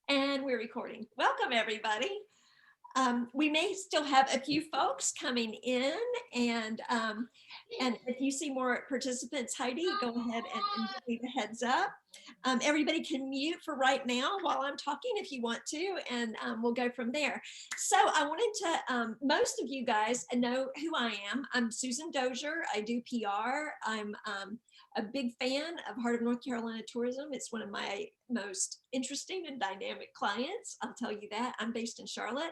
And we're recording. Welcome, everybody. We may still have a few folks coming in, and if you see more participants, Heidi, go ahead and give me the heads up. Everybody can mute for right now while I'm talking if you want to, and we'll go from there. So I wanted to, most of you guys know who I am. I'm Susan Dozier. I do PR. I'm a big fan of Heart of North Carolina Tourism. It's one of my most interesting and dynamic clients. I'll tell you that. I'm based in Charlotte.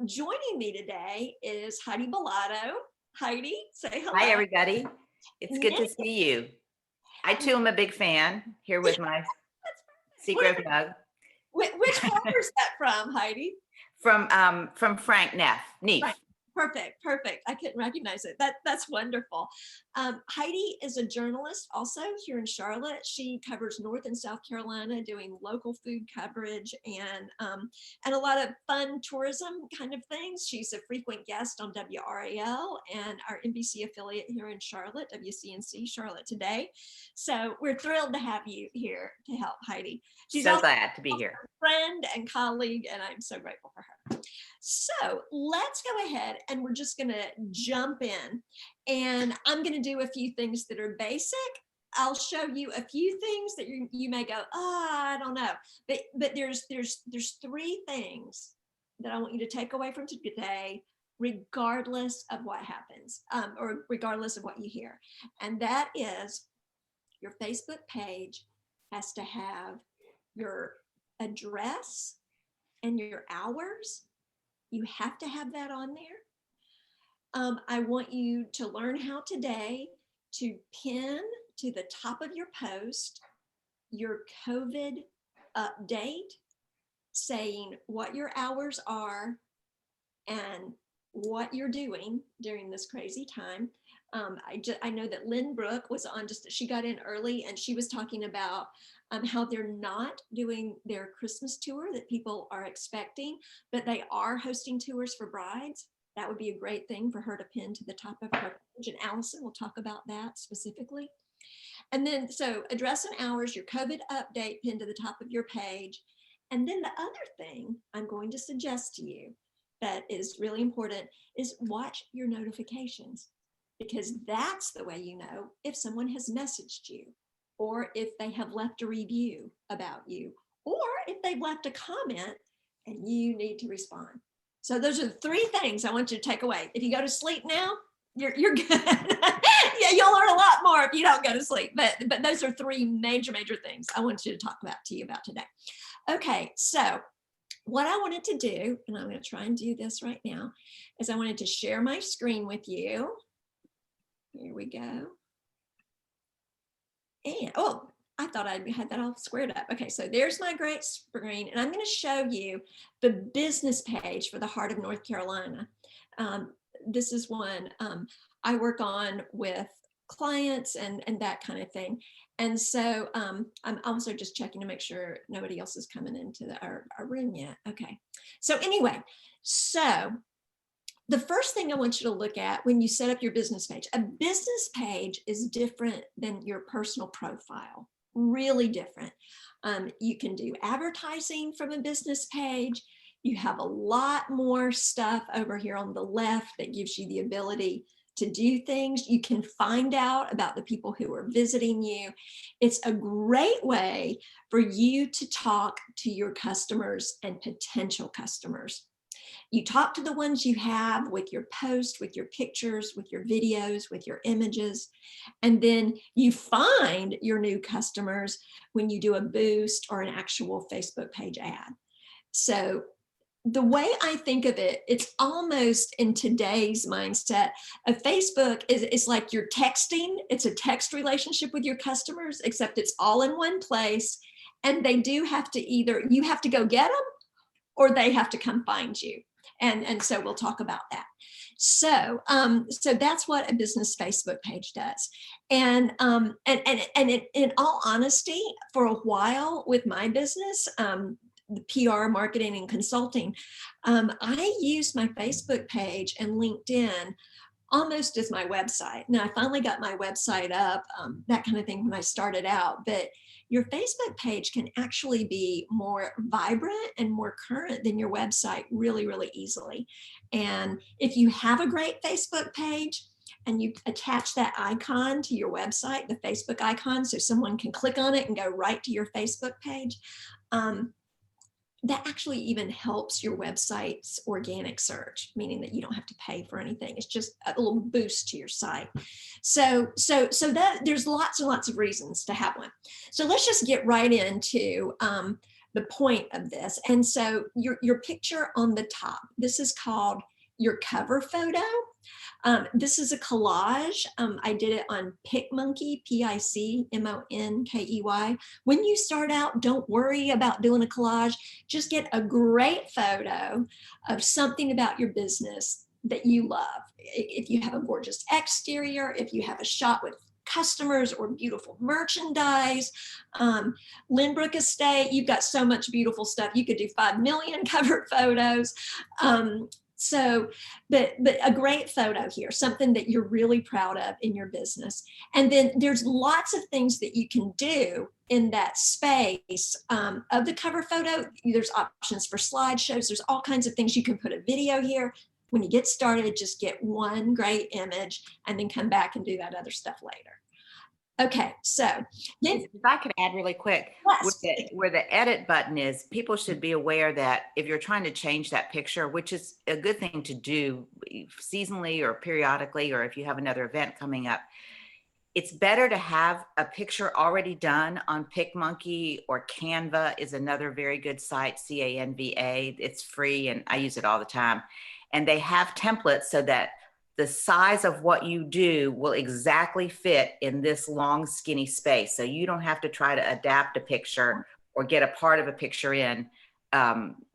Joining me today is Heidi Bellato. Heidi, say hello. Hi, everybody. It's good to see you. I too am a big fan here with my secret mug. Which folder is that from, Heidi? From Frank Neff. Right. Perfect. I couldn't recognize it. That's wonderful. Heidi is a journalist also here in Charlotte. She covers North and South Carolina, doing local food coverage and a lot of fun tourism kind of things. She's a frequent guest on WRAL and our NBC affiliate here in Charlotte, WCNC Charlotte Today. So we're thrilled to have you here to help, Heidi. She's so glad to be here. Friend and colleague, and I'm so grateful for her. So let's go ahead and we're just going to jump in, and I'm going to do a few things that are basic. I'll show you a few things that you may go, I don't know, but there's three things that I want you to take away from today, regardless of what happens, or regardless of what you hear. And that is, your Facebook page has to have your address and your hours. You have to have that on there. I want you to learn how today to pin to the top of your post your COVID update, saying what your hours are and what you're doing during this crazy time. I know that Lynn Brooke was on, she got in early, and she was talking about how they're not doing their Christmas tour that people are expecting, but they are hosting tours for brides. That would be a great thing for her to pin to the top of her page, and Allison will talk about that specifically. And then, so address and hours, your COVID update pinned to the top of your page. And then the other thing I'm going to suggest to you that is really important is watch your notifications, because that's the way you know if someone has messaged you, or if they have left a review about you, or if they've left a comment and you need to respond. So those are the three things I want you to take away. If you go to sleep now, you're good. Yeah, you'll learn a lot more if you don't go to sleep. But those are three major things I want you to talk to you about today. Okay, so what I wanted to do, and I'm going to try and do this right now, is I wanted to share my screen with you. Here we go. And I thought I had that all squared up. Okay, so there's my great screen, and I'm going to show you the business page for the Heart of North Carolina. This is one I work on with clients and that kind of thing. And so I'm also just checking to make sure nobody else is coming into our room yet. Okay, so anyway, so the first thing I want you to look at when you set up your business page, a business page is different than your personal profile, really different. You can do advertising from a business page. You have a lot more stuff over here on the left that gives you the ability to do things. You can find out about the people who are visiting you. It's a great way for you to talk to your customers and potential customers. You talk to the ones you have with your posts, with your pictures, with your videos, with your images, and then you find your new customers when you do a boost or an actual Facebook page ad. So the way I think of it, it's almost in today's mindset of Facebook is like you're texting. It's a text relationship with your customers, except it's all in one place. And they do have to you have to go get them, or they have to come find you. And so we'll talk about that. So that's what a business Facebook page does. And in all honesty, for a while with my business, the PR, marketing, and consulting, I used my Facebook page and LinkedIn almost as my website. Now, I finally got my website up, that kind of thing when I started out, but your Facebook page can actually be more vibrant and more current than your website really, really easily. And if you have a great Facebook page and you attach that icon to your website, the Facebook icon, so someone can click on it and go right to your Facebook page, that actually even helps your website's organic search, meaning that you don't have to pay for anything. It's just a little boost to your site. So that there's lots and lots of reasons to have one. So let's just get right into the point of this. And so your picture on the top, this is called your cover photo. This is a collage. I did it on PicMonkey, PICMONKEY. When you start out, don't worry about doing a collage. Just get a great photo of something about your business that you love. If you have a gorgeous exterior, if you have a shot with customers or beautiful merchandise, Lynbrook Estate, you've got so much beautiful stuff. You could do 5 million cover photos. But a great photo here, something that you're really proud of in your business. And then there's lots of things that you can do in that space of the cover photo. There's options for slideshows. There's all kinds of things. You can put a video here. When you get started, just get one great image and then come back and do that other stuff later. Okay, so then if I could add really quick, yes, where the edit button is, people should be aware that if you're trying to change that picture, which is a good thing to do seasonally or periodically, or if you have another event coming up, it's better to have a picture already done on PicMonkey, or Canva is another very good site, CANVA. It's free and I use it all the time. And they have templates so that the size of what you do will exactly fit in this long, skinny space. So you don't have to try to adapt a picture or get a part of a picture in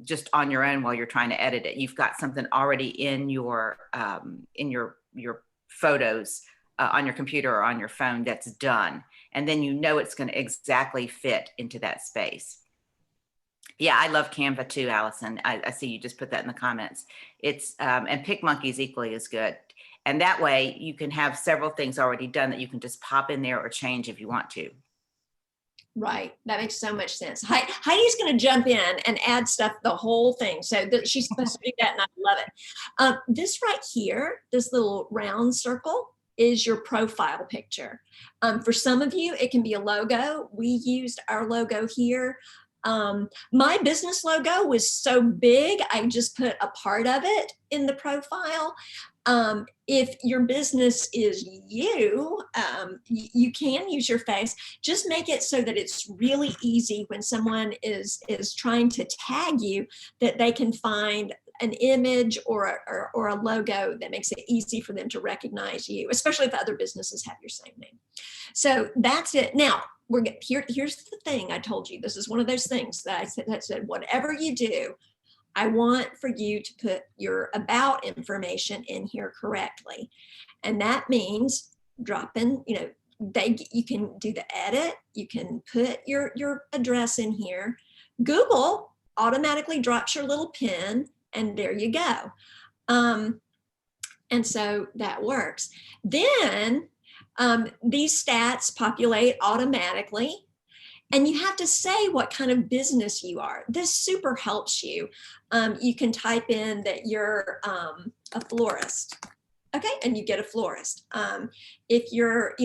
just on your own while you're trying to edit it. You've got something already in your photos on your computer or on your phone that's done. And then you know it's going to exactly fit into that space. Yeah, I love Canva too, Allison. I see you just put that in the comments. It's and PicMonkey is equally as good. And that way you can have several things already done that you can just pop in there or change if you want to. Right. That makes so much sense. Heidi's going to jump in and add stuff, the whole thing. So she's supposed to do that, and I love it. This right here, this little round circle, is your profile picture. For some of you, it can be a logo. We used our logo here. My business logo was so big, I just put a part of it in the profile. If your business is you, you can use your face. Just make it so that it's really easy when someone is trying to tag you, that they can find an image or a logo that makes it easy for them to recognize you, especially if other businesses have your same name. So that's it. Now, here's the thing I told you. This is one of those things that I said, whatever you do, I want for you to put your about information in here correctly. And that means dropping, you can do the edit, you can put your address in here. Google automatically drops your little pin, and there you go. And so that works. Then these stats populate automatically, and you have to say what kind of business you are. This super helps you. You can type in that you're a florist, okay, and you get a florist. If you're,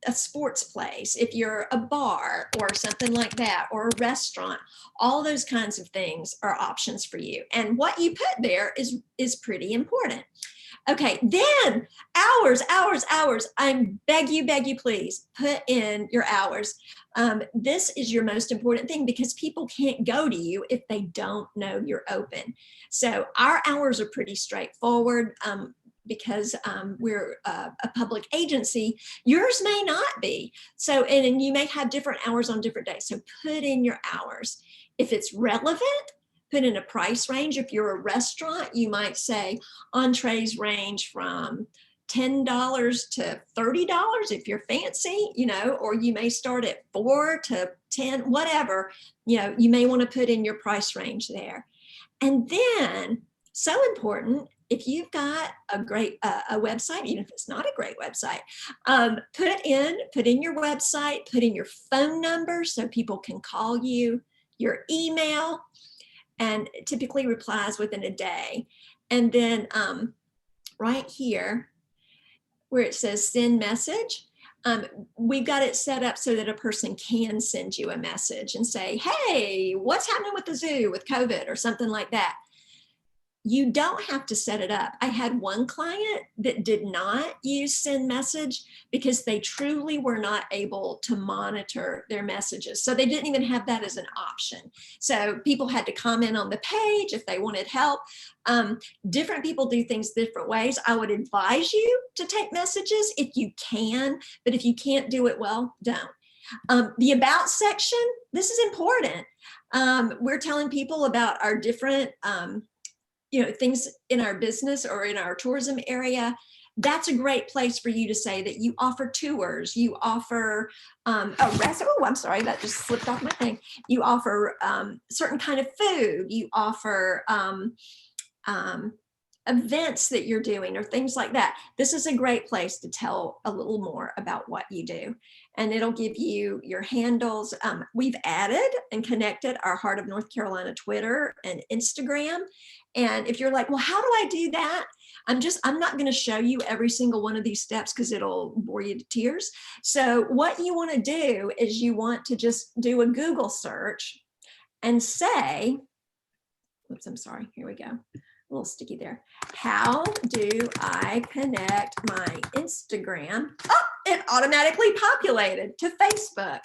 a sports place, if you're a bar or something like that, or a restaurant, all those kinds of things are options for you. And what you put there is pretty important. Okay, then hours. I beg you, please put in your hours. This is your most important thing, because people can't go to you if they don't know you're open. So our hours are pretty straightforward. Because we're a public agency, yours may not be. So, and you may have different hours on different days. So put in your hours. If it's relevant, put in a price range. If you're a restaurant, you might say entrees range from $10 to $30 if you're fancy, or you may start at $4 to $10, whatever, you may want to put in your price range there. And then, so important, if you've got a great a website, even if it's not a great website, put in your website, put in your phone number so people can call you, your email, and it typically replies within a day. And then right here where it says send message, we've got it set up so that a person can send you a message and say, hey, what's happening with the zoo with COVID or something like that. You don't have to set it up. I had one client that did not use send message because they truly were not able to monitor their messages. So they didn't even have that as an option. So people had to comment on the page if they wanted help. Different people do things different ways. I would advise you to take messages if you can, but if you can't do it well, don't. The about section, this is important. We're telling people about our different things in our business or in our tourism area. That's a great place for you to say that you offer tours, you offer I'm sorry, that just slipped off my thing. You offer certain kind of food, you offer events that you're doing or things like that. This is a great place to tell a little more about what you do. And it'll give you your handles. We've added and connected our Heart of North Carolina Twitter and Instagram. And if you're like, well, how do I do that? I'm not going to show you every single one of these steps because it'll bore you to tears. So what you want to do is you want to just do a Google search and say, oops, I'm sorry, here we go. A little sticky there. How do I connect my Instagram? Oh, it automatically populated to Facebook.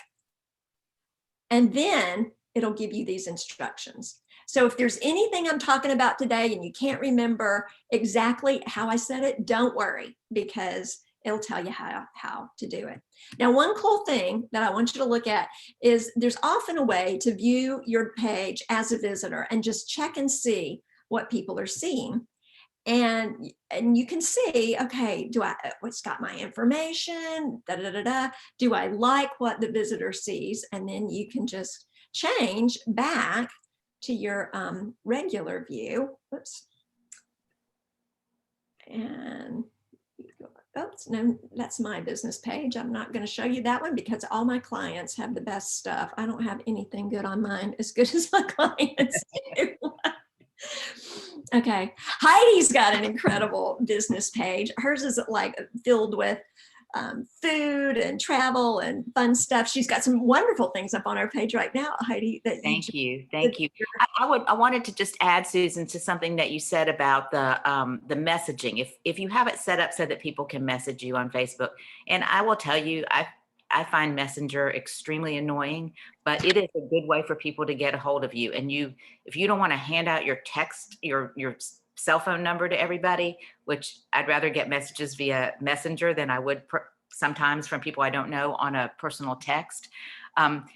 And then it'll give you these instructions. So if there's anything I'm talking about today and you can't remember exactly how I said it, don't worry, because it'll tell you how to do it. Now, one cool thing that I want you to look at is there's often a way to view your page as a visitor and just check and see what people are seeing. And you can see, okay, what's got my information, do I like what the visitor sees? And then you can just change back to your regular view. Oops. And oops, no, that's my business page. I'm not going to show you that one because all my clients have the best stuff. I don't have anything good on mine as good as my clients do. Okay, Heidi's got an incredible business page. Hers is like filled with food and travel and fun stuff. She's got some wonderful things up on our page right now, Heidi. Thank you. I wanted to just add, Susan, to something that you said about the messaging. If you have it set up so that people can message you on Facebook, and I will tell you, I find Messenger extremely annoying, but it is a good way for people to get a hold of you. And if you don't want to hand out your text, your cell phone number to everybody, which I'd rather get messages via Messenger than I would sometimes from people I don't know on a personal text.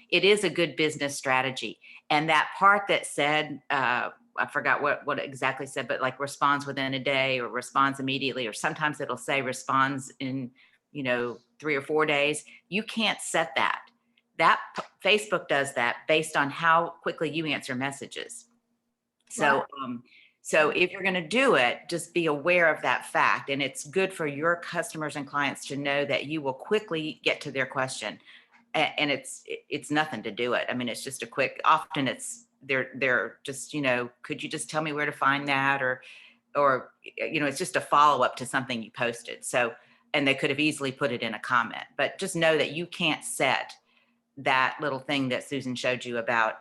It is a good business strategy. And that part that said, I forgot what it exactly said, but like responds within a day or responds immediately, or sometimes it'll say responds in 3 or 4 days. You can't set that. Facebook does that based on how quickly you answer messages. So, so if you're going to do it, just be aware of that fact. And it's good for your customers and clients to know that you will quickly get to their question. And it's nothing to do it. I mean, it's just a quick, often they're just, could you just tell me where to find that? Or, it's just a follow-up to something you posted. So, and they could have easily put it in a comment, but just know that you can't set that little thing that Susan showed you about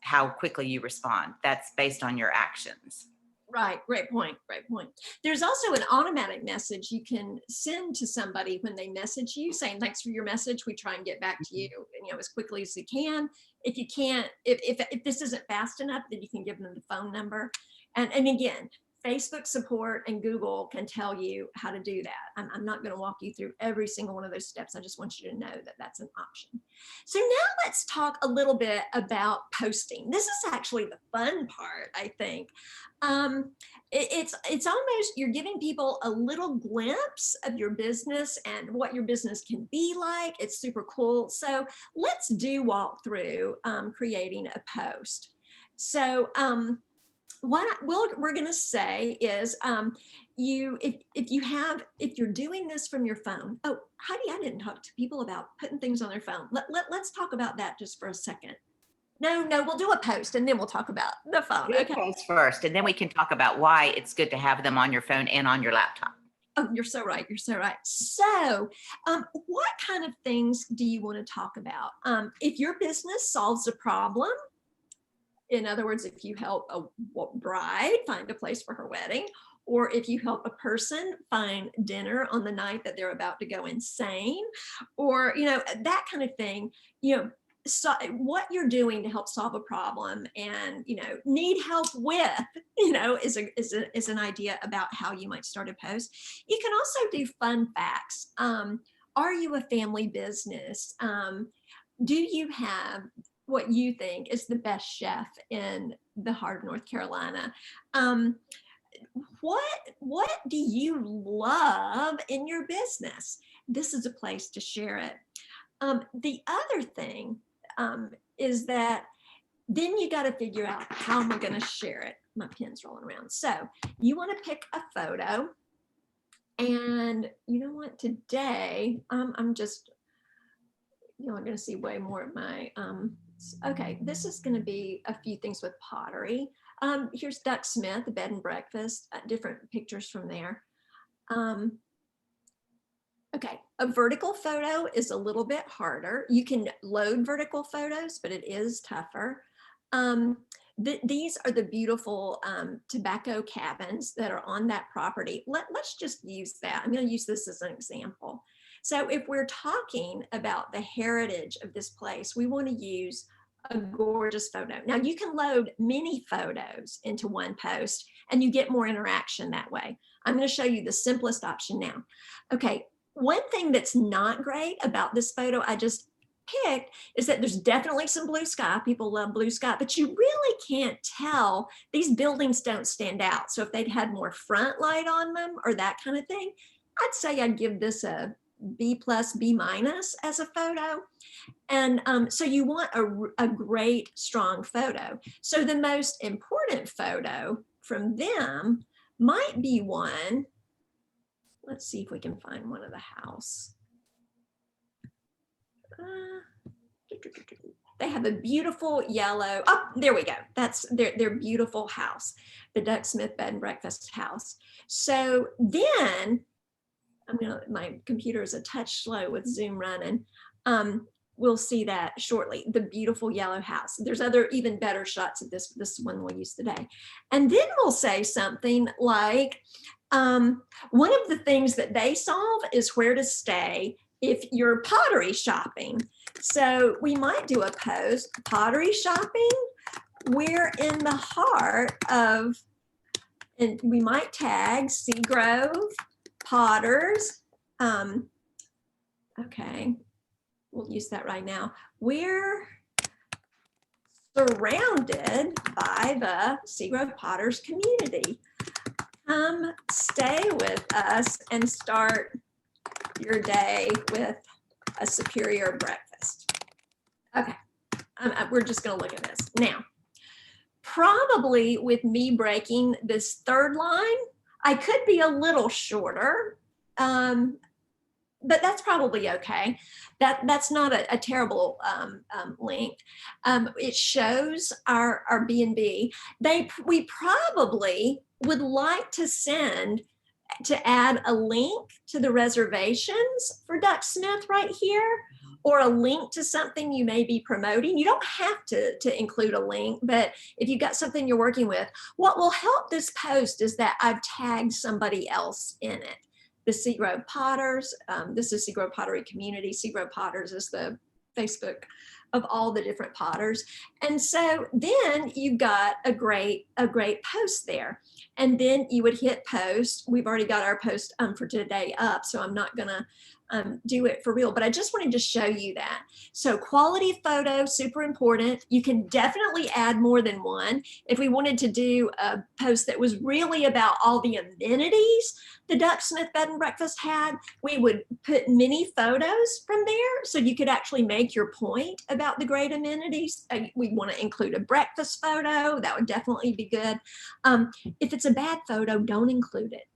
how quickly you respond. That's based on your actions. Right. Great point. There's also an automatic message you can send to somebody when they message you saying, thanks for your message. We try and get back to you, as quickly as we can. If you can't, if this isn't fast enough, then you can give them the phone number. And again, Facebook support and Google can tell you how to do that. I'm not going to walk you through every single one of those steps. I just want you to know that that's an option. So now let's talk a little bit about posting. This is actually the fun part, I think. It's almost, you're giving people a little glimpse of your business and what your business can be like. It's super cool. So let's walk through creating a post. So we're going to say is if you're doing this from your phone. Oh, Heidi, I didn't talk to people about putting things on their phone. Let's talk about that just for a second. No, we'll do a post and then we'll talk about the phone. Do a Okay. post first, and then we can talk about why it's good to have them on your phone and on your laptop. Oh, you're so right. You're so right. So, what kind of things do you want to talk about? If your business solves a problem, in other words, if you help a bride find a place for her wedding, or if you help a person find dinner on the night that they're about to go insane, or, that kind of thing, so what you're doing to help solve a problem and, need help with, is an idea about how you might start a post. You can also do fun facts. Are you a family business? Do you have what you think is the best chef in the heart of North Carolina? What do you love in your business? This is a place to share it. The other thing is that then you got to figure out, how am I going to share it? My pen's rolling around. So you want to pick a photo, and you know what, today I'm just, I'm going to see way more of my, okay, this is going to be a few things with pottery. Here's Duck Smith, the bed and breakfast, different pictures from there. Okay, a vertical photo is a little bit harder. You can load vertical photos, but it is tougher. These are the beautiful tobacco cabins that are on that property. Let's just use that. I'm going to use this as an example. So if we're talking about the heritage of this place, we want to use a gorgeous photo. Now you can load many photos into one post and you get more interaction that way. I'm going to show you the simplest option now. Okay, one thing that's not great about this photo I just picked is that there's definitely some blue sky. People love blue sky, but you really can't tell. These buildings don't stand out. So if they'd had more front light on them or that kind of thing, I'd say I'd give this a B+, B- as a photo. And so you want a great, strong photo. So the most important photo from them might be one. Let's see if we can find one of the house. They have a beautiful yellow, oh, there we go. That's their beautiful house, the Duck Smith Bed and Breakfast house. So then, my computer is a touch slow with Zoom running. We'll see that shortly, the beautiful yellow house. There's other even better shots of this one we'll use today. And then we'll say something like, one of the things that they solve is where to stay if you're pottery shopping. So we might do a post, pottery shopping. We're in the heart of, and we might tag Seagrove Potters. Okay, we'll use that right now. We're surrounded by the Seagrove Potters community. Come stay with us and start your day with a superior breakfast. Okay, we're just going to look at this. Now, probably with me breaking this third line, I could be a little shorter, but that's probably okay. That's not a terrible length. It shows our B&B. We probably would like to add a link to the reservations for Duck Smith right here, or a link to something you may be promoting. You don't have to include a link, but if you've got something you're working with, what will help this post is that I've tagged somebody else in it. The Seagrove Potters, this is Seagrove Pottery Community. Seagrove Potters is the Facebook of all the different potters. And so then you've got a great post there. And then you would hit post. We've already got our post for today up, so I'm not gonna do it for real. But I just wanted to show you that. So quality photo, super important. You can definitely add more than one. If we wanted to do a post that was really about all the amenities the Duck Smith Bed and Breakfast had, we would put many photos from there so you could actually make your point about the great amenities. We want to include a breakfast photo. That would definitely be good. If it's a bad photo, don't include it.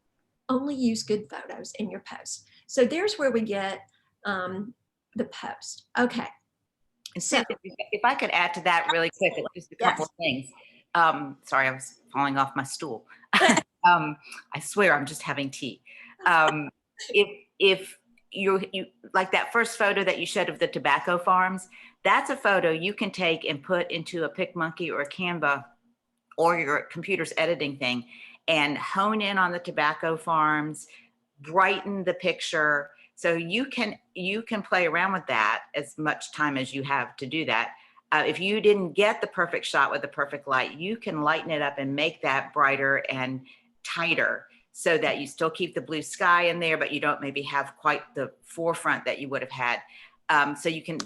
Only use good photos in your post. So there's where we get the post. Okay. And so if I could add to that really quick, just a couple of things. Sorry, I was falling off my stool. I swear I'm just having tea. If you like that first photo that you showed of the tobacco farms, that's a photo you can take and put into a PicMonkey or a Canva or your computer's editing thing and hone in on the tobacco farms, brighten the picture. So you can play around with that as much time as you have to do that. If you didn't get the perfect shot with the perfect light, you can lighten it up and make that brighter and tighter so that you still keep the blue sky in there, but you don't maybe have quite the forefront that you would have had. So you can,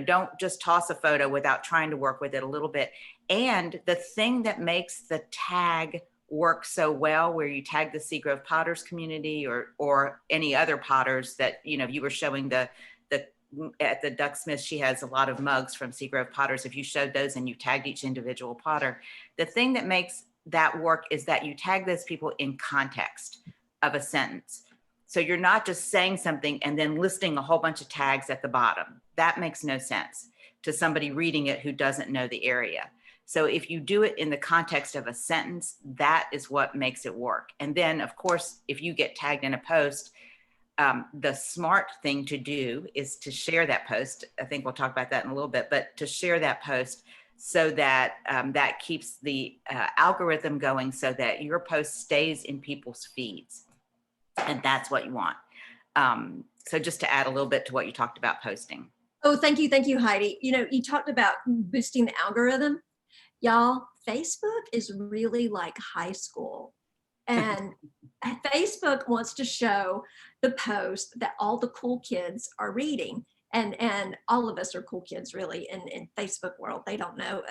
don't just toss a photo without trying to work with it a little bit. And the thing that makes the tag work so well, where you tag the Seagrove Potters community or any other potters that, you were showing at the Duck Smith, she has a lot of mugs from Seagrove Potters. If you showed those and you tagged each individual potter, the thing that makes that work is that you tag those people in context of a sentence. So you're not just saying something and then listing a whole bunch of tags at the bottom. That makes no sense to somebody reading it who doesn't know the area. So if you do it in the context of a sentence, that is what makes it work. And then, of course, if you get tagged in a post, the smart thing to do is to share that post. I think we'll talk about that in a little bit, but to share that post so that that keeps the algorithm going so that your post stays in people's feeds. And that's what you want. So just to add a little bit to what you talked about posting. Oh, thank you, Heidi. You talked about boosting the algorithm. Y'all, Facebook is really like high school. And Facebook wants to show the post that all the cool kids are reading. And all of us are cool kids really in Facebook world. They don't know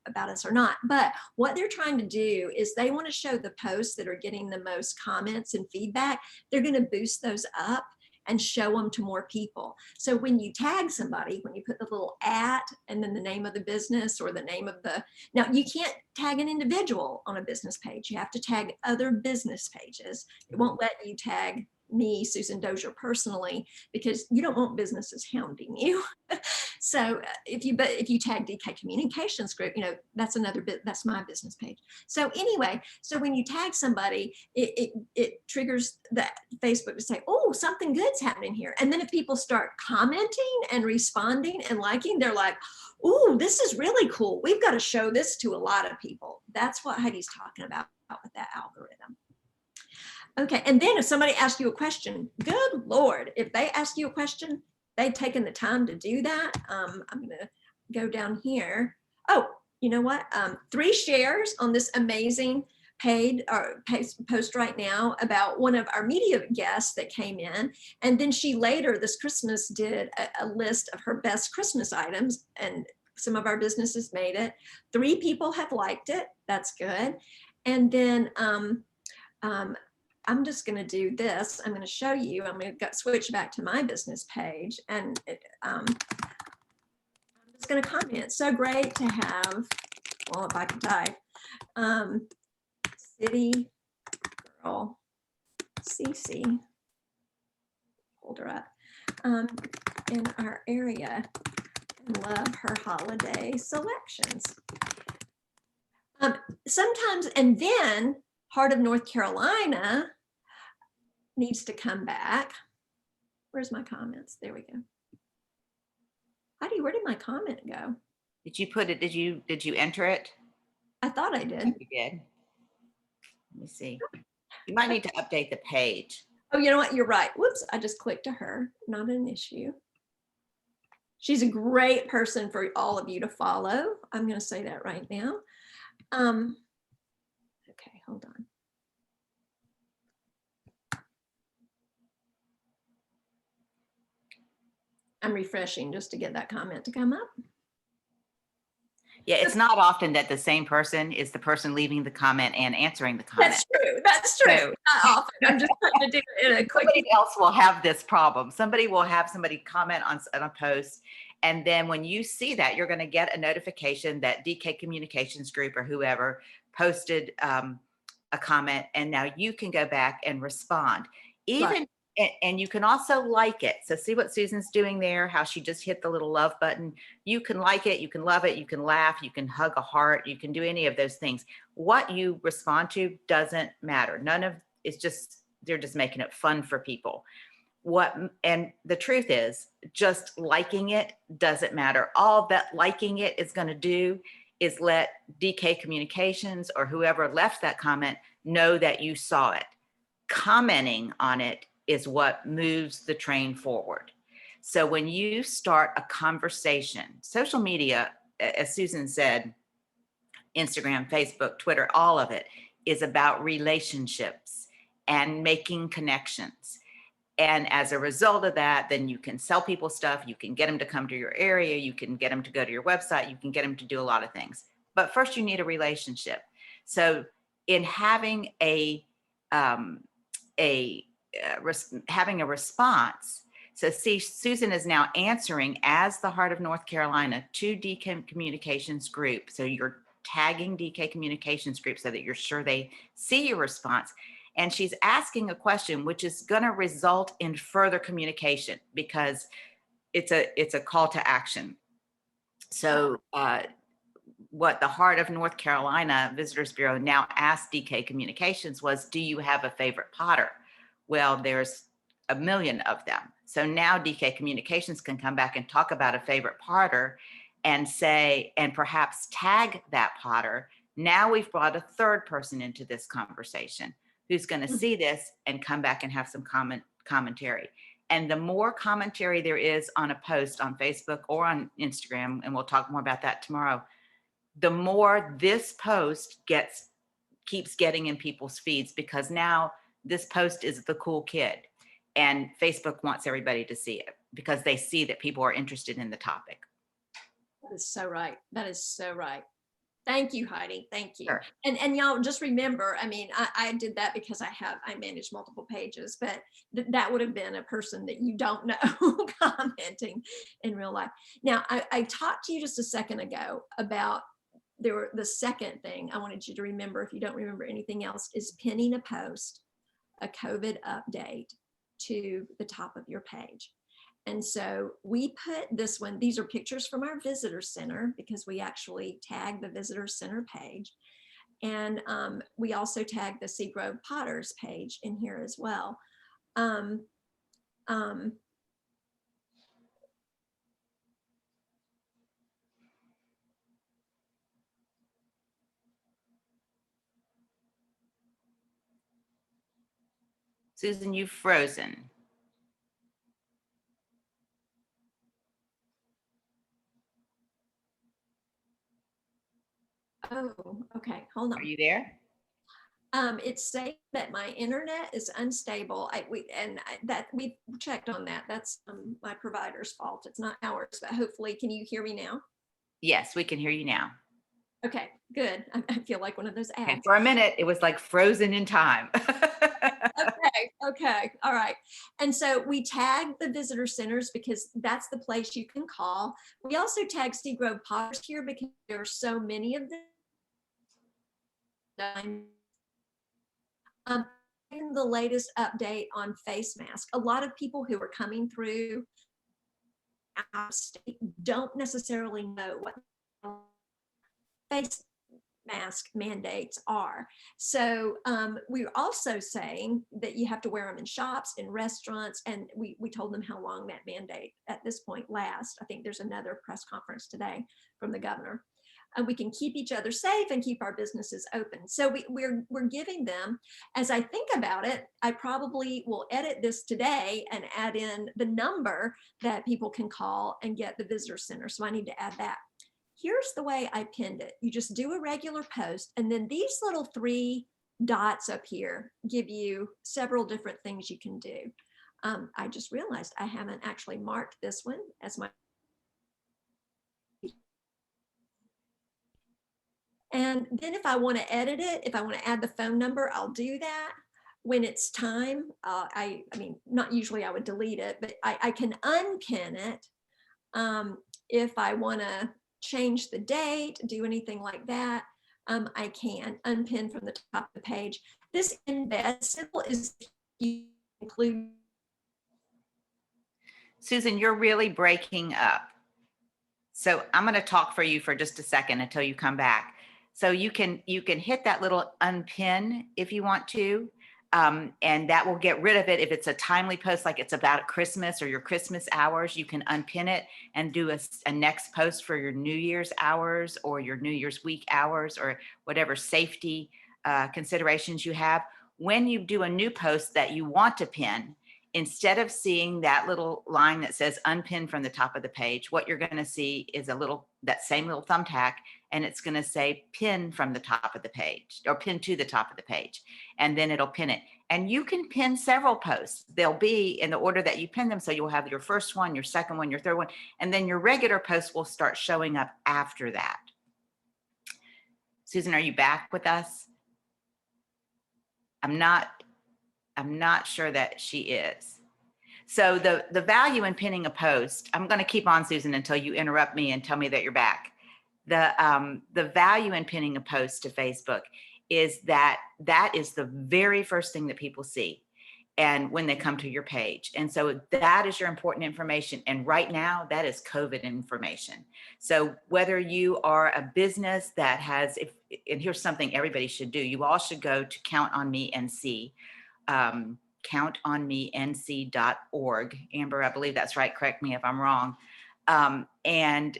about us or not. But what they're trying to do is they want to show the posts that are getting the most comments and feedback. They're going to boost those up and show them to more people. So when you tag somebody, when you put the little @ and then the name of the business or the name of now you can't tag an individual on a business page. You have to tag other business pages. It won't let you tag me, Susan Dozier, personally, because you don't want businesses hounding you. So if you tag DK Communications Group, that's that's my business page. So anyway, so when you tag somebody, it triggers that Facebook to say, oh, something good's happening here. And then if people start commenting and responding and liking, they're like, oh, this is really cool. We've got to show this to a lot of people. That's what Heidi's talking about with that algorithm. Okay, and then if somebody asks you a question, good Lord, if they ask you a question, they've taken the time to do that. I'm gonna go down here. Oh, you know what? 3 shares on this amazing post right now about one of our media guests that came in. And then she later this Christmas did a list of her best Christmas items, and some of our businesses made it. 3 people have liked it. That's good. And then I'm just going to do this. I'm going to show you. I'm going to switch back to my business page, and I'm just going to comment. It's so great to have, well, if I could type, City Girl CC, hold her up, in our area, and love her holiday selections. Sometimes, and then Heart of North Carolina needs to come back. Where's my comments? There we go. Heidi, where did my comment go? Did you put it, did you enter it? I thought I did. You did. Let me see. You might need to update the page. Oh, you know what? You're right. Whoops, I just clicked to her. Not an issue. She's a great person for all of you to follow. I'm going to say that right now. Okay, hold on. I'm refreshing just to get that comment to come up. Yeah, it's not often that the same person is the person leaving the comment and answering the comment. That's true. That's So true. Not often. I'm just trying to do it in a quick. somebody else will have this problem. Somebody will have somebody comment on a post. And then when you see that, you're going to get a notification that DK Communications Group or whoever posted a comment. And now you can go back and respond. Even and you can also like it. So see what Susan's doing there, how she just hit the little love button. You can like it, you can love it, you can laugh, you can hug a heart, you can do any of those things. What you respond to doesn't matter. None of it's just, they're just making it fun for people. And the truth is, just liking it doesn't matter. All that liking it is going to do is let DK Communications or whoever left that comment know that you saw it. Commenting on it is what moves the train forward. So when you start a conversation, social media, as Susan said, Instagram, Facebook, Twitter, all of it is about relationships and making connections. And as a result of that, then you can sell people stuff. You can get them to come to your area. You can get them to go to your website. You can get them to do a lot of things. But first, you need a relationship. So in having having a response. So see, Susan is now answering as the Heart of North Carolina to DK Communications Group. So you're tagging DK Communications Group so that you're sure they see your response. And she's asking a question, which is going to result in further communication because it's a call to action. So what the Heart of North Carolina Visitors Bureau now asked DK Communications was, do you have a favorite potter? Well, there's a million of them. So now DK Communications can come back and talk about a favorite potter and say, and perhaps tag that potter. Now we've brought a third person into this conversation who's going to see this and come back and have some commentary. And the more commentary there is on a post on Facebook or on Instagram, and we'll talk more about that tomorrow, the more this post keeps getting in people's feeds, because now this post is the cool kid and Facebook wants everybody to see it because they see that people are interested in the topic. That is so right. That is so right. Thank you, Heidi. Thank you. Sure. And y'all just remember, I mean, I did that because I manage multiple pages, but that would have been a person that you don't know commenting in real life. Now, I talked to you just a second ago about the second thing I wanted you to remember, if you don't remember anything else, is pinning a post, a COVID update to the top of your page. And so we put this one, these are pictures from our visitor center because we actually tag the visitor center page. And we also tag the Seagrove Potters page in here as well. Susan, you've frozen. Oh, okay, hold on. Are you there? It's saying that my internet is unstable. We've checked on that. That's my provider's fault. It's not ours, but hopefully, can you hear me now? Yes, we can hear you now. Okay, good. I feel like one of those ads. Okay, for a minute, it was like frozen in time. Okay, all right. And so we tag the visitor centers because that's the place you can call. We also tag Seagrove Potters here because there are so many of them. The latest update on face mask. A lot of people who are coming through out of state don't necessarily know what face mask mandates are. So we're also saying that you have to wear them in shops, in restaurants, and we told them how long that mandate at this point lasts. I think there's another press conference today from the governor. And we can keep each other safe and keep our businesses open. So we're giving them, as I think about it, I probably will edit this today and add in the number that people can call and get the visitor center. So I need to add that. Here's the way I pinned it. You just do a regular post, and then these little 3 dots up here give you several different things you can do. I just realized I haven't actually marked this one as my. And then if I want to edit it, if I want to add the phone number, I'll do that when it's time. I mean, not usually I would delete it, but I can unpin it if I want to change the date, do anything like that. I can unpin from the top of the page. This embed symbol is you include. Susan, you're really breaking up. So I'm going to talk for you for just a second until you come back. So you can hit that little unpin if you want to, and that will get rid of it. If it's a timely post, like it's about Christmas or your Christmas hours, you can unpin it and do a next post for your New Year's hours or your New Year's week hours or whatever safety considerations you have. When you do a new post that you want to pin, instead of seeing that little line that says unpin from the top of the page, what you're going to see is that same little thumbtack, and it's going to say pin from the top of the page or pin to the top of the page, and then it'll pin it. And you can pin several posts. They'll be in the order that you pin them. So you'll have your first one, your second one, your third one, and then your regular post will start showing up after that. Susan, are you back with us? I'm not sure that she is. So the value in pinning a post, I'm going to keep on, Susan, until you interrupt me and tell me that you're back. The value in pinning a post to Facebook is that is the very first thing that people see, and when they come to your page. And so that is your important information. And right now, that is COVID information. So whether you are a business that has, and here's something everybody should do, you all should go to Count on Me NC. countonmenc.org. Amber, I believe that's right. Correct me if I'm wrong. And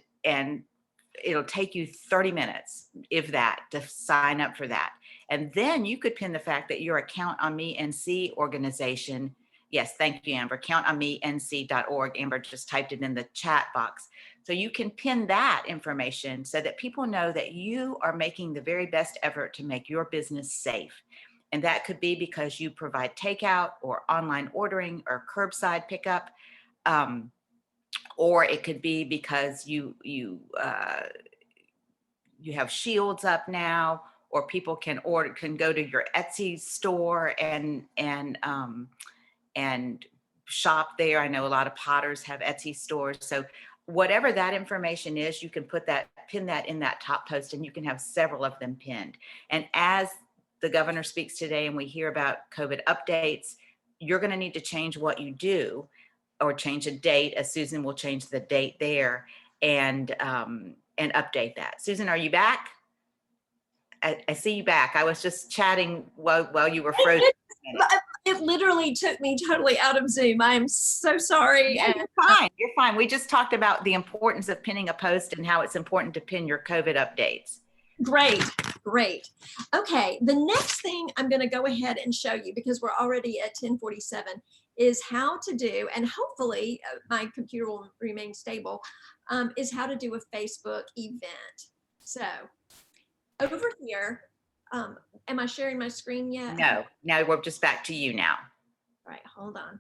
it'll take you 30 minutes, if that, to sign up for that. And then you could pin the fact that you're a Count on Me NC organization. Yes, thank you, Amber. countonmenc.org. Amber just typed it in the chat box. So you can pin that information so that people know that you are making the very best effort to make your business safe. And that could be because you provide takeout or online ordering or curbside pickup. Or it could be because you have shields up now, or people can go to your Etsy store and shop there. I know a lot of potters have Etsy stores. So whatever that information is, you can pin that in that top post, and you can have several of them pinned. And as the governor speaks today and we hear about COVID updates, you're going to need to change what you do, or change a date, as Susan will change the date there, and update that. Susan, are you back? I see you back. I was just chatting while you were frozen. It literally took me totally out of Zoom. I am so sorry. Yeah, you're fine. You're fine. We just talked about the importance of pinning a post and how it's important to pin your COVID updates. Great. Okay, the next thing I'm going to go ahead and show you, because we're already at 10:47, is how to do, and hopefully my computer will remain stable, is how to do a Facebook event. So over here, am I sharing my screen yet? No, we're just back to you now. All right, hold on.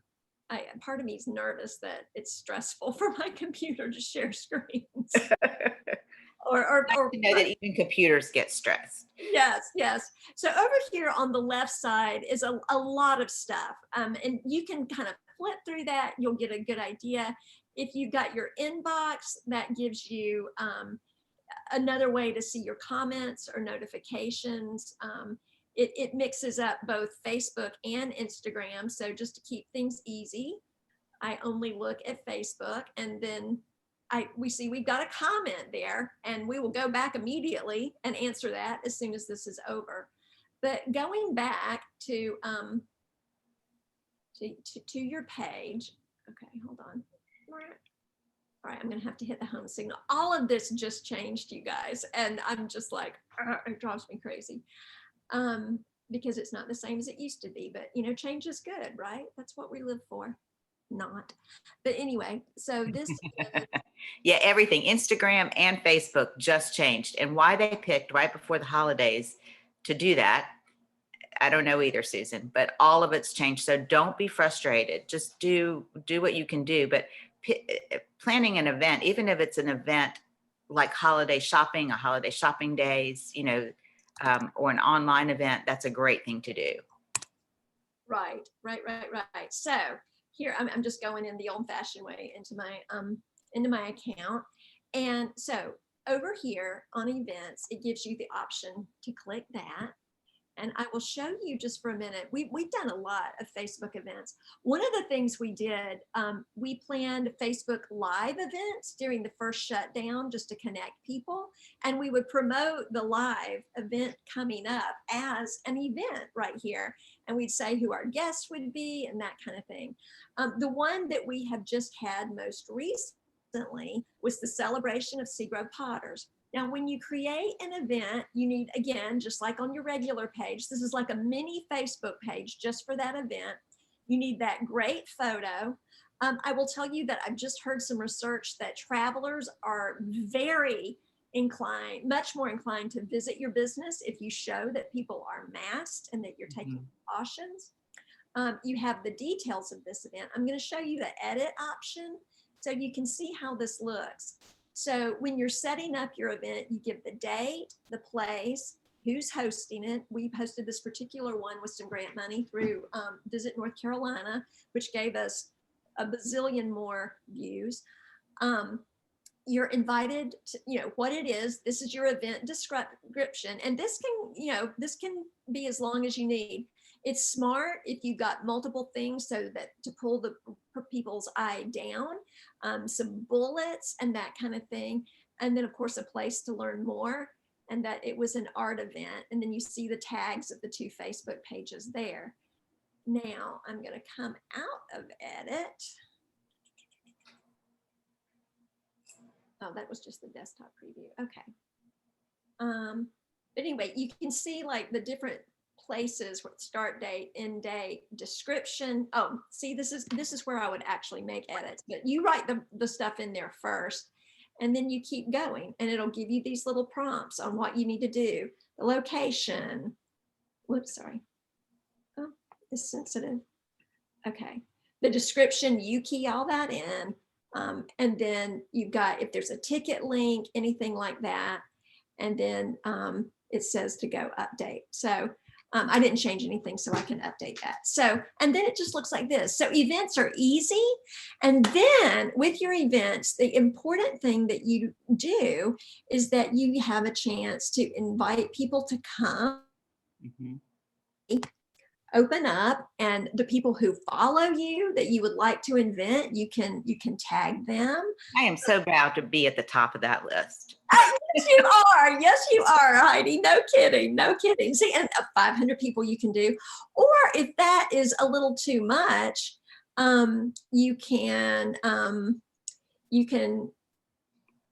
Part of me is nervous that it's stressful for my computer to share screens. or to know that even computers get stressed. Yes. So over here on the left side is a lot of stuff. And you can kind of flip through that. You'll get a good idea. If you've got your inbox, that gives you another way to see your comments or notifications. It mixes up both Facebook and Instagram. So just to keep things easy, I only look at Facebook, and then we see we've got a comment there, and we will go back immediately and answer that as soon as this is over. But going back to your page. Okay, hold on. All right, I'm gonna have to hit the home signal. All of this just changed, you guys, and I'm just like, it drives me crazy, because it's not the same as it used to be. But change is good, right? That's what we live for. Not, but anyway, so this yeah, everything, Instagram and Facebook just changed. And why they picked right before the holidays to do that, I don't know either, Susan, but all of it's changed. So don't be frustrated. Just do what you can do. But planning an event, even if it's an event like holiday shopping, a holiday shopping days, or an online event, that's a great thing to do. Right. So here I'm just going in the old-fashioned way into my account. And so over here on events, it gives you the option to click that. And I will show you just for a minute. We've done a lot of Facebook events. One of the things we did, we planned Facebook Live events during the first shutdown just to connect people. And we would promote the live event coming up as an event right here. And we'd say who our guests would be and that kind of thing. The one that we have just had most recently was the celebration of Seagrove Potters. Now, when you create an event, you need, again, just like on your regular page, this is like a mini Facebook page just for that event. You need that great photo. I will tell you that I've just heard some research that travelers are very inclined, much more inclined to visit your business if you show that people are masked and that you're taking precautions. You have the details of this event. I'm going to show you the edit option so you can see how this looks. So when you're setting up your event, you give the date, the place, who's hosting it. We hosted this particular one with some grant money through Visit North Carolina, which gave us a bazillion more views. You're invited to, what it is. This is your event description. And this can be as long as you need. It's smart if you've got multiple things so that to pull the people's eye down, some bullets and that kind of thing. And then of course, a place to learn more and that it was an art event. And then you see the tags of the 2 Facebook pages there. Now I'm going to come out of edit. Oh, that was just the desktop preview. Okay. But anyway, you can see like the different places with start date, end date, description. Oh, see, this is where I would actually make edits, but you write the stuff in there first and then you keep going and it'll give you these little prompts on what you need to do. The location. Whoops, sorry. Oh, it's sensitive. Okay. The description, you key all that in. And then you've got, if there's a ticket link, anything like that. And then it says to go update. So I didn't change anything, so I can update that. So, and then it just looks like this. So events are easy. And then with your events, the important thing that you do is that you have a chance to invite people to come. Open up, and the people who follow you that you would like to invent, you can tag them. I am so proud to be at the top of that list. Yes, you are, Heidi. No kidding. See, and 500 people you can do. Or if that is a little too much, you can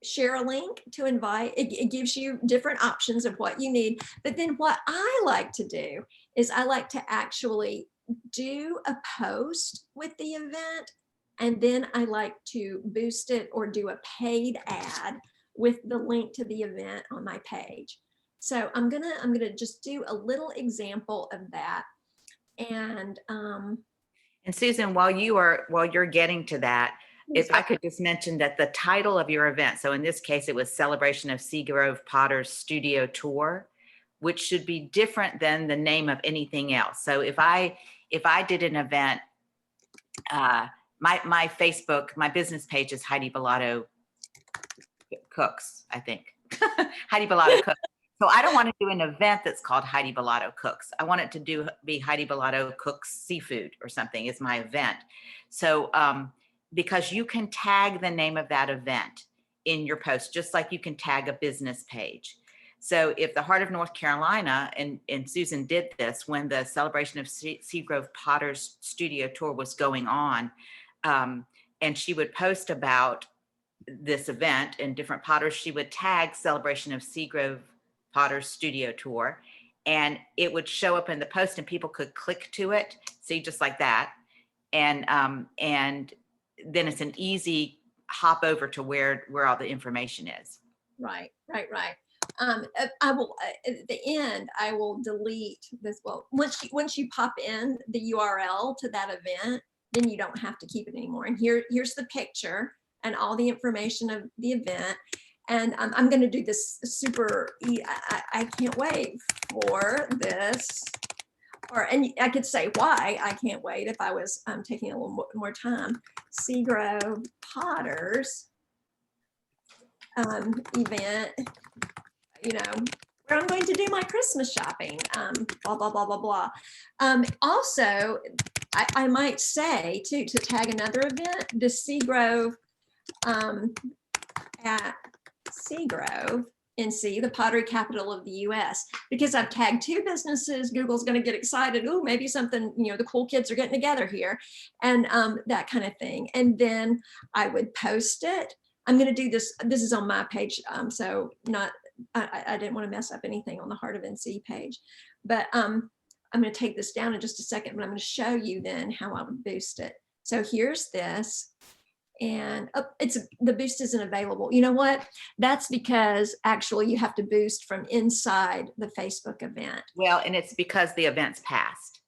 share a link to invite. It gives you different options of what you need. But then what I like to do is I like to actually do a post with the event, and then I like to boost it or do a paid ad with the link to the event on my page. So I'm gonna just do a little example of that. And Susan, while you're getting to that, if I could just mention that the title of your event, so in this case, it was Celebration of Seagrove Potters Studio Tour, which should be different than the name of anything else. So if I did an event, my Facebook, my business page is Heidi Bellotto Cooks, I think. Heidi Bellotto Cooks. So I don't want to do an event that's called Heidi Bellotto Cooks. I want it to be Heidi Bellotto Cooks Seafood or something is my event. So because you can tag the name of that event in your post, just like you can tag a business page. So if the Heart of North Carolina, and Susan did this when the Celebration of Seagrove Potters Studio Tour was going on, and she would post about this event and different potters, she would tag Celebration of Seagrove Potters Studio Tour, and it would show up in the post and people could click to it, see, just like that. And then it's an easy hop over to where all the information is. Right. I will, at the end, I will delete this. Well, once you pop in the URL to that event, then you don't have to keep it anymore. And here's the picture and all the information of the event. And I'm going to do this super, I can't wait for this. And I could say why I can't wait if I was taking a little more time. Seagrove Potters event, you know, where I'm going to do my Christmas shopping, blah, blah, blah, blah, blah. Also, I might say too, to tag another event, the Seagrove at Seagrove, NC, the pottery capital of the US, because I've tagged 2 businesses. Google's going to get excited. Oh, maybe something, you know, the cool kids are getting together here, and that kind of thing. And then I would post it. I'm going to do this. This is on my page, so not. I didn't want to mess up anything on the Heart of NC page, but I'm going to take this down in just a second. But I'm going to show you then how I would boost it. So here's this. And the boost isn't available. You know what? That's because actually you have to boost from inside the Facebook event. Well, and it's because the event's passed.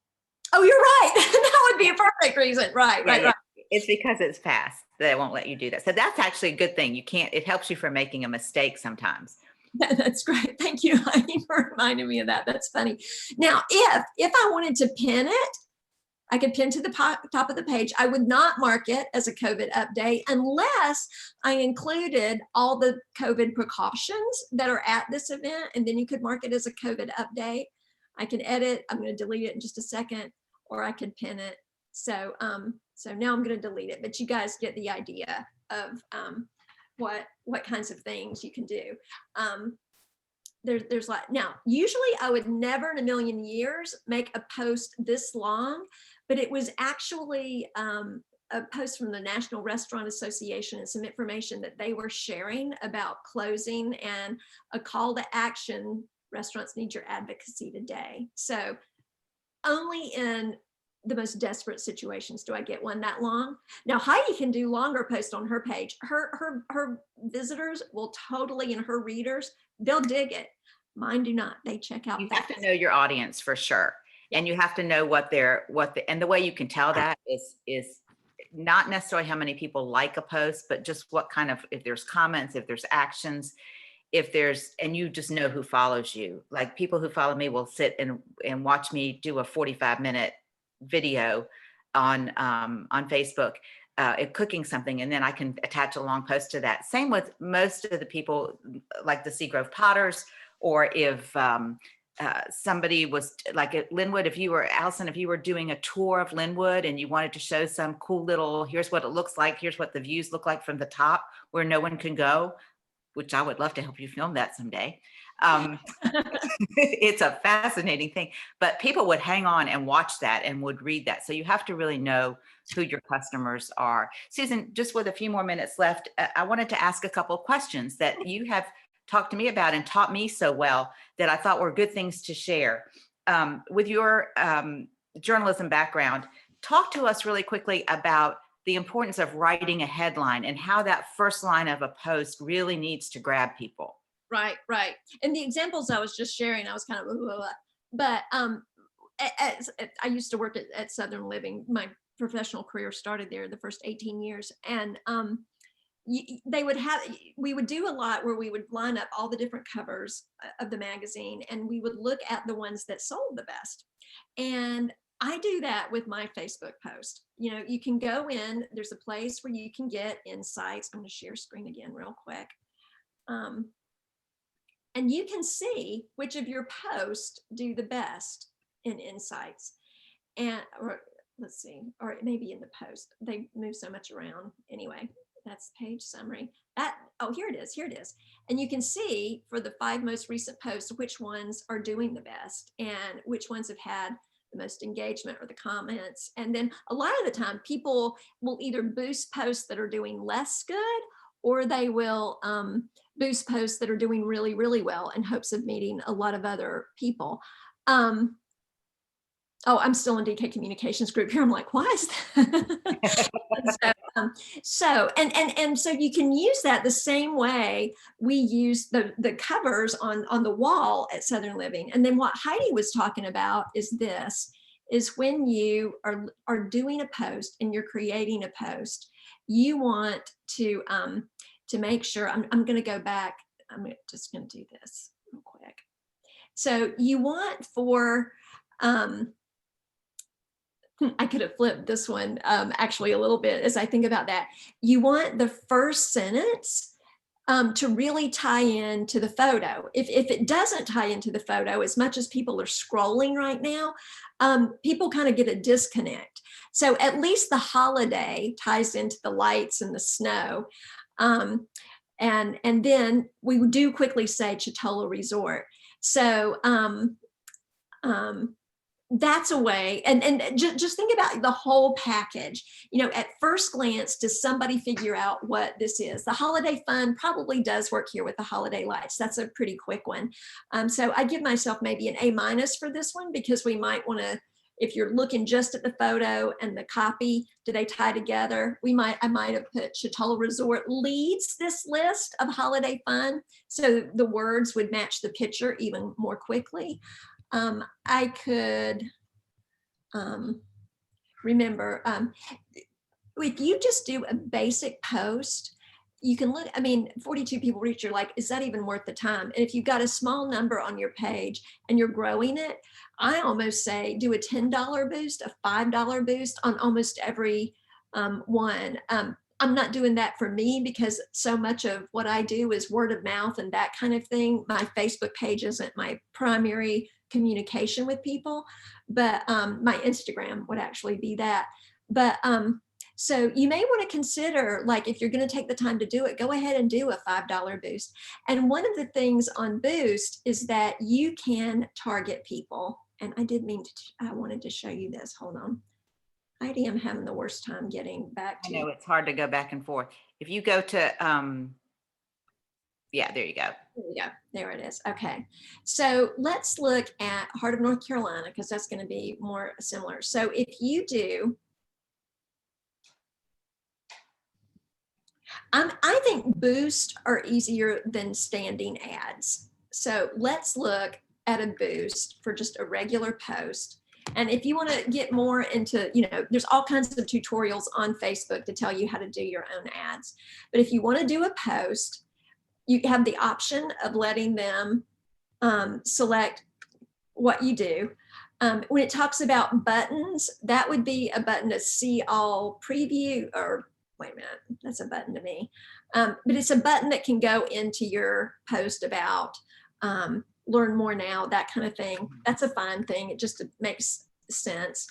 Oh, you're right. That would be a perfect reason. Right, Yeah, right, yeah. right. It's because it's passed. They won't let you do that. So that's actually a good thing. It helps you from making a mistake sometimes. That's great. Thank you, Heidi, for reminding me of that. That's funny. Now, if I wanted to pin it, I could pin to the top of the page. I would not mark it as a COVID update unless I included all the COVID precautions that are at this event, and then you could mark it as a COVID update. I can edit. I'm going to delete it in just a second, or I could pin it. So, so now I'm going to delete it, but you guys get the idea of what kinds of things you can do. There's like, now, usually I would never in a million years make a post this long, but it was actually a post from the National Restaurant Association and some information that they were sharing about closing and a call to action. Restaurants need your advocacy today. So only in the most desperate situations do I get one that long. Now Heidi can do longer posts on her page. Her visitors will totally, and her readers, they'll dig it. Mine do not. They check out. You have to know your audience for sure. Yeah. And you have to know and the way you can tell that is not necessarily how many people like a post, but just what kind of, if there's comments, if there's actions, and you just know who follows you. Like people who follow me will sit and watch me do a 45-minute video on Facebook, cooking something, and then I can attach a long post to that. Same with most of the people, like the Seagrove Potters, or if somebody was like at Linwood, Allison, if you were doing a tour of Linwood and you wanted to show some cool little, here's what it looks like, here's what the views look like from the top where no one can go, which I would love to help you film that someday. It's a fascinating thing, but people would hang on and watch that and would read that. So you have to really know who your customers are. Susan, just with a few more minutes left, I wanted to ask a couple of questions that you have talked to me about and taught me so well that I thought were good things to share. With your journalism background, talk to us really quickly about the importance of writing a headline and how that first line of a post really needs to grab people. Right, right. And the examples I was just sharing, I was kind of, blah, blah, blah. But I used to work at Southern Living. My professional career started there the first 18 years. And we would do a lot where we would line up all the different covers of the magazine, and we would look at the ones that sold the best. And I do that with my Facebook post. You know, you can go in, there's a place where you can get insights. I'm going to share screen again real quick. And you can see which of your posts do the best in insights. Or let's see, or it may be in the post. They move so much around. Anyway, that's page summary. Here it is. And you can see for the 5 most recent posts, which ones are doing the best and which ones have had the most engagement or the comments. And then a lot of the time people will either boost posts that are doing less good, or they will boost posts that are doing really, really well in hopes of meeting a lot of other people. Oh, I'm still in DK Communications Group here. I'm like, why is that? So you can use that the same way we use the covers on the wall at Southern Living. And then what Heidi was talking about is this, is when you are doing a post and you're creating a post, you want to make sure, I'm going to go back. I'm just going to do this real quick. So you want for, I could have flipped this one actually a little bit as I think about that. You want the first sentence to really tie in to the photo. If it doesn't tie into the photo, as much as people are scrolling right now, people kind of get a disconnect. So at least the holiday ties into the lights and the snow. And then we do quickly say Chitola Resort. So that's a way, and just think about the whole package. You know, at first glance, does somebody figure out what this is? The holiday fund probably does work here with the holiday lights. That's a pretty quick one. So I give myself maybe an A- for this one, because we might want to, if you're looking just at the photo and the copy, do they tie together? I might have put Chitola Resort leads this list of holiday fun, so the words would match the picture even more quickly. I could remember, if you just do a basic post, you can look, I mean, 42 people reach, you're like, is that even worth the time? And if you've got a small number on your page and you're growing it, I almost say do a $10 boost, a $5 boost on almost every one. I'm not doing that for me because so much of what I do is word of mouth and that kind of thing. My Facebook page isn't my primary communication with people, but my Instagram would actually be that. But so you may want to consider, like, if you're going to take the time to do it, go ahead and do a $5 boost. And one of the things on Boost is that you can target people. And I did mean to, I wanted to show you this. Hold on. Heidi, I'm having the worst time getting back to. I know it's hard to go back and forth. If you go to, yeah, there you go. There we go. There it is. Okay. So let's look at Heart of North Carolina, because that's going to be more similar. So if you do, I think boost are easier than standing ads. So let's look at a boost for just a regular post. And if you want to get more into, you know, there's all kinds of tutorials on Facebook to tell you how to do your own ads. But if you want to do a post, you have the option of letting them select what you do. When it talks about buttons, that would be a button to see all preview, or wait a minute, that's a button to me. But it's a button that can go into your post about learn more now, that kind of thing. That's a fine thing. It just makes sense.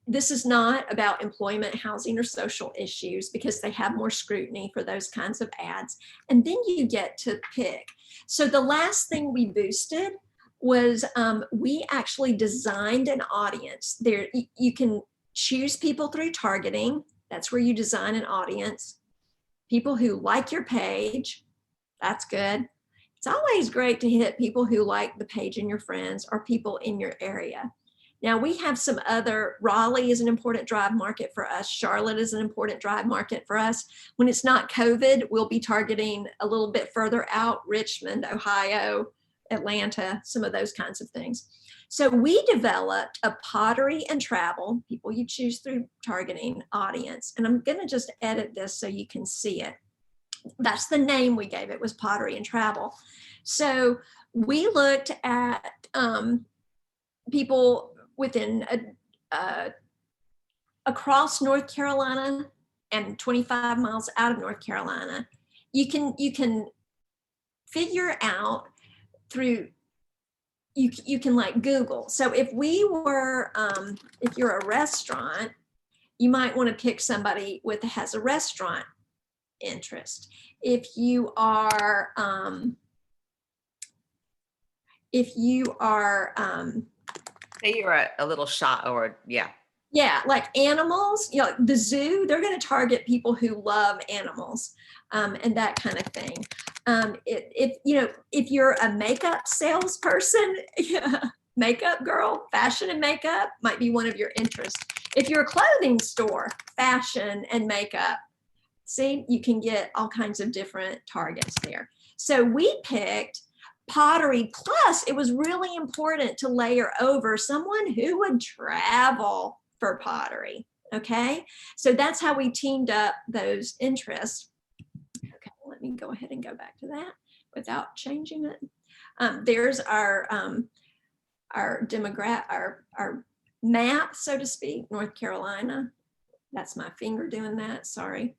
This is not about employment, housing, or social issues, because they have more scrutiny for those kinds of ads. And then you get to pick. So the last thing we boosted was we actually designed an audience. There, you can choose people through targeting. That's where you design an audience. People who like your page, that's good. It's always great to hit people who like the page in your friends or people in your area. Now we have some other, Raleigh is an important drive market for us. Charlotte is an important drive market for us. When it's not COVID, we'll be targeting a little bit further out, Richmond, Ohio, Atlanta, some of those kinds of things. So we developed a pottery and travel, people you choose through targeting audience. And I'm gonna just edit this so you can see it. That's the name we gave it, was pottery and travel. So we looked at people within across North Carolina and 25 miles out of North Carolina. You can figure out through, you can like Google. So if we were, if you're a restaurant, you might want to pick somebody has a restaurant interest. If you are, Say you're a little shot, or yeah. Yeah, like animals, you know, the zoo, they're going to target people who love animals and that kind of thing. If you know, if you're a makeup salesperson, yeah, makeup girl, fashion and makeup might be one of your interests. If you're a clothing store, fashion and makeup, see, you can get all kinds of different targets there. So we picked pottery, plus it was really important to layer over someone who would travel for pottery. Okay, so that's how we teamed up those interests. Okay, let me go ahead and go back to that without changing it. There's our demographic, our map, so to speak, North Carolina. That's my finger doing that, sorry.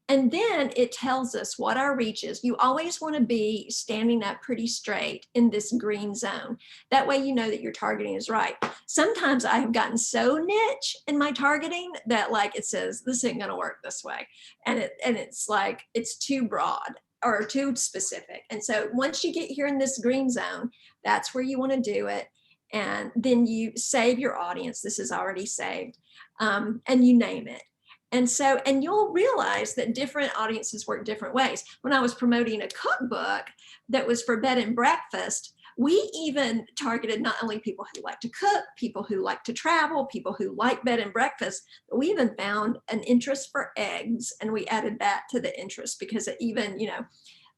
And then it tells us what our reach is. You always want to be standing up pretty straight in this green zone. That way you know that your targeting is right. Sometimes I have gotten so niche in my targeting that like it says, this ain't gonna work this way. And it's like, it's too broad or too specific. And so once you get here in this green zone, that's where you want to do it. And then you save your audience. This is already saved. And you name it. And so, and you'll realize that different audiences work different ways. When I was promoting a cookbook that was for bed and breakfast, we even targeted not only people who like to cook, people who like to travel, people who like bed and breakfast, but we even found an interest for eggs, and we added that to the interest because it even,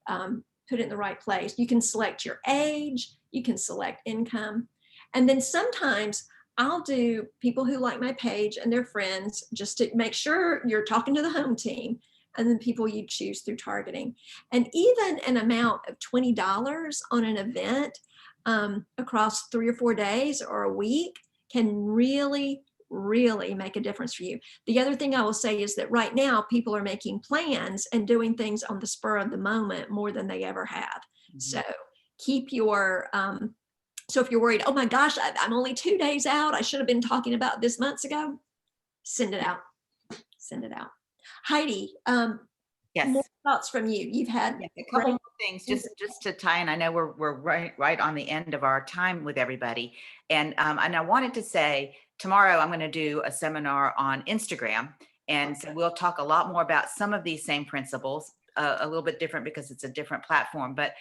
put it in the right place. You can select your age, you can select income. And then sometimes I'll do people who like my page and their friends just to make sure you're talking to the home team, and then people you choose through targeting. And even an amount of $20 on an event across 3 or 4 days or a week can really, really make a difference for you. The other thing I will say is that right now people are making plans and doing things on the spur of the moment more than they ever have. Mm-hmm. So keep your so if you're worried, oh my gosh, I'm only 2 days out, I should have been talking about this months ago, send it out. Send it out. Heidi, yes, more thoughts from you. You've had a couple more things just to tie in. I know we're right on the end of our time with everybody, and I wanted to say tomorrow I'm going to do a seminar on Instagram, and so we'll talk a lot more about some of these same principles, a little bit different because it's a different platform, but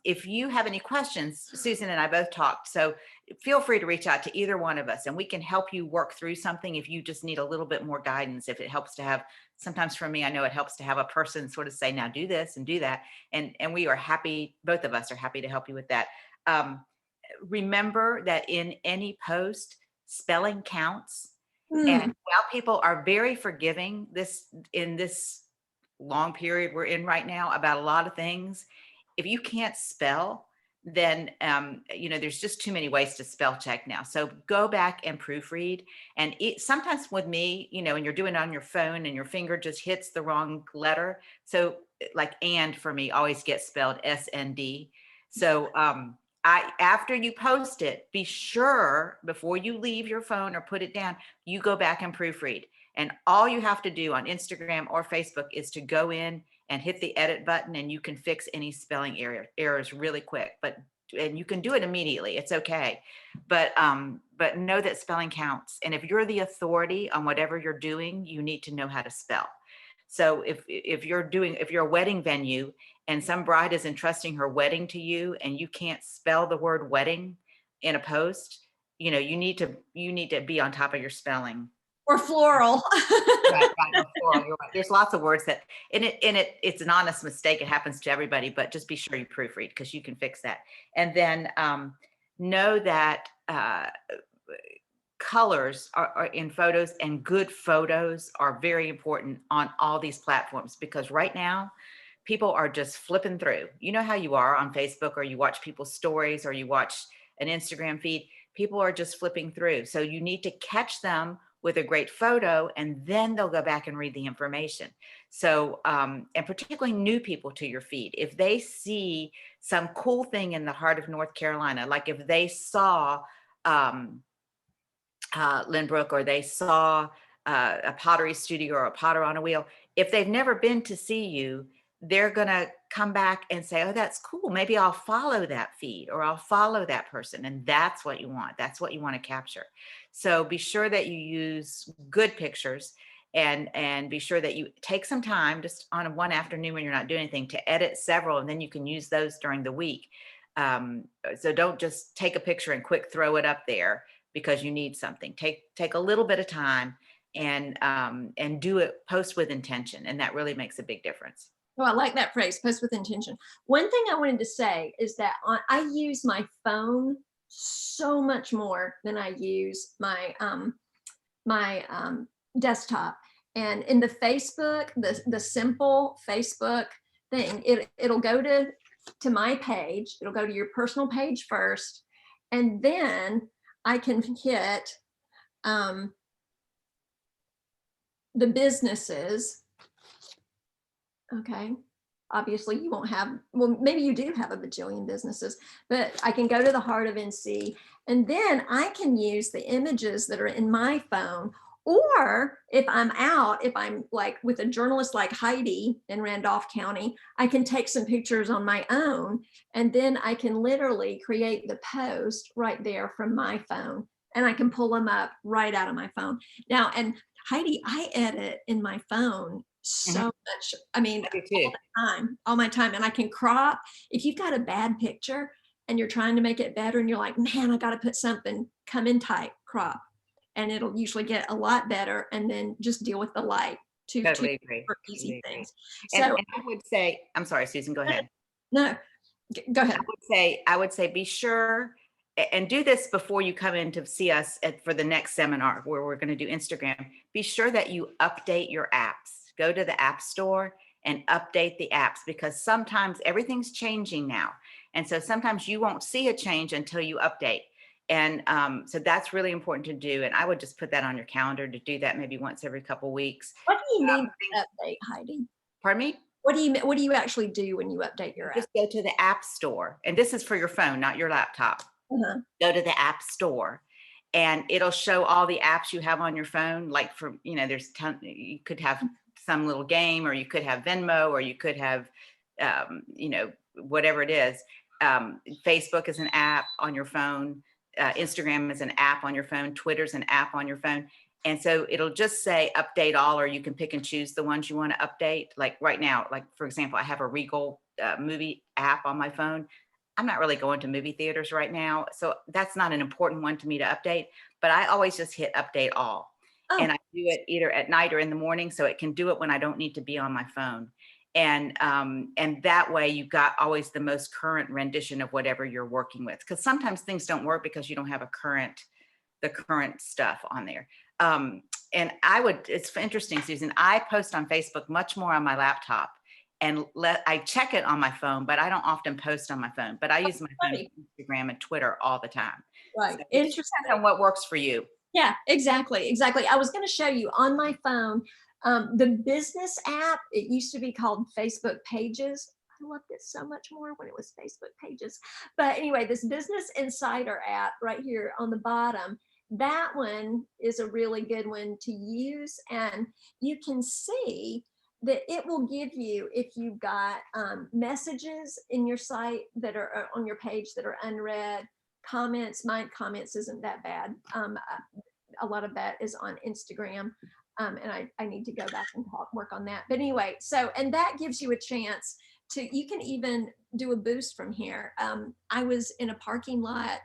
if you have any questions, Susan and I both talked, so feel free to reach out to either one of us and we can help you work through something if you just need a little bit more guidance. If it helps to have, sometimes for me, I know it helps to have a person sort of say, now do this and do that. And we are happy, both of us are happy to help you with that. Remember that in any post, spelling counts. And while people are very forgiving in this long period we're in right now about a lot of things, if you can't spell, then there's just too many ways to spell check now. So go back and proofread. And sometimes with me, when you're doing it on your phone and your finger just hits the wrong letter. So like and for me always gets spelled SND. So after you post it, be sure before you leave your phone or put it down, you go back and proofread. And all you have to do on Instagram or Facebook is to go in and hit the edit button, and you can fix any spelling errors really quick. And you can do it immediately. It's okay. But know that spelling counts. And if you're the authority on whatever you're doing, you need to know how to spell. So if you're a wedding venue and some bride is entrusting her wedding to you and you can't spell the word wedding in a post, you need to be on top of your spelling. Or floral. Right, floral, you're right. There's lots of words that it's an honest mistake. It happens to everybody, but just be sure you proofread because you can fix that. And then know that colors are in photos, and good photos are very important on all these platforms, because right now people are just flipping through. You know how you are on Facebook, or you watch people's stories, or you watch an Instagram feed. People are just flipping through. So you need to catch them with a great photo, and then they'll go back and read the information. So, and particularly new people to your feed, if they see some cool thing in the heart of North Carolina, like if they saw Lynbrook, or they saw a pottery studio or a potter on a wheel, if they've never been to see you, they're going to come back and say, oh, that's cool. Maybe I'll follow that feed, or I'll follow that person. And that's what you want. That's what you want to capture. So be sure that you use good pictures, and be sure that you take some time just on one afternoon when you're not doing anything to edit several, and then you can use those during the week. So don't just take a picture and quick throw it up there because you need something. Take a little bit of time and do it, post with intention, and that really makes a big difference. Oh, I like that phrase, post with intention. One thing I wanted to say is that I use my phone so much more than I use my desktop. And in the Facebook, the simple Facebook thing, it'll go to my page. It'll go to your personal page first, and then I can hit the businesses. Okay. Obviously you won't have, well, maybe you do have a bajillion businesses, but I can go to the heart of NC, and then I can use the images that are in my phone. Or if I'm out, if I'm like with a journalist like Heidi in Randolph County, I can take some pictures on my own, and then I can literally create the post right there from my phone, and I can pull them up right out of my phone. Now, and Heidi, I edit in my phone so much. I mean, I do too. all my time. And I can crop. If you've got a bad picture and you're trying to make it better and you're like, man, I got to put something, come in tight, crop. And it'll usually get a lot better. And then just deal with the light. Two Totally agree. easy things. And So I would say, I'm sorry, Susan, go ahead. no, go ahead. I would say be sure and do this before you come in to see us for the next seminar where we're going to do Instagram. Be sure that you update your apps. Go to the App Store and update the apps, because sometimes everything's changing now. And so sometimes you won't see a change until you update. And so that's really important to do. And I would just put that on your calendar to do that maybe once every couple of weeks. What do you mean by update, Heidi? Pardon me? What do you actually do when you update your app? Just go to the App Store. And this is for your phone, not your laptop. Go to the App Store, and it'll show all the apps you have on your phone. Like there's you could have some little game, or you could have Venmo, or you could have, whatever it is. Facebook is an app on your phone. Instagram is an app on your phone. Twitter's an app on your phone. And so it'll just say update all, or you can pick and choose the ones you want to update. Like right now, like for example, I have a Regal movie app on my phone. I'm not really going to movie theaters right now, so that's not an important one to me to update, but I always just hit update all. Oh. And I do it either at night or in the morning, so it can do it when I don't need to be on my phone. And that way you've got always the most current rendition of whatever you're working with. Because sometimes things don't work because you don't have the current stuff on there. And it's interesting, Susan, I post on Facebook much more on my laptop, and I check it on my phone, but I don't often post on my phone. But I use my phone, Instagram and Twitter all the time. Right. So interesting on what works for you. Yeah, exactly. I was going to show you on my phone the business app. It used to be called Facebook Pages. I loved it so much more when it was Facebook Pages. But anyway, this Business Insider app right here on the bottom, that one is a really good one to use, and you can see that it will give you, if you've got messages in your site that are on your page that are unread, comments. My comments isn't that bad. A lot of that is on Instagram, and I need to go back and work on that. But anyway, and that gives you a chance you can even do a boost from here. I was in a parking lot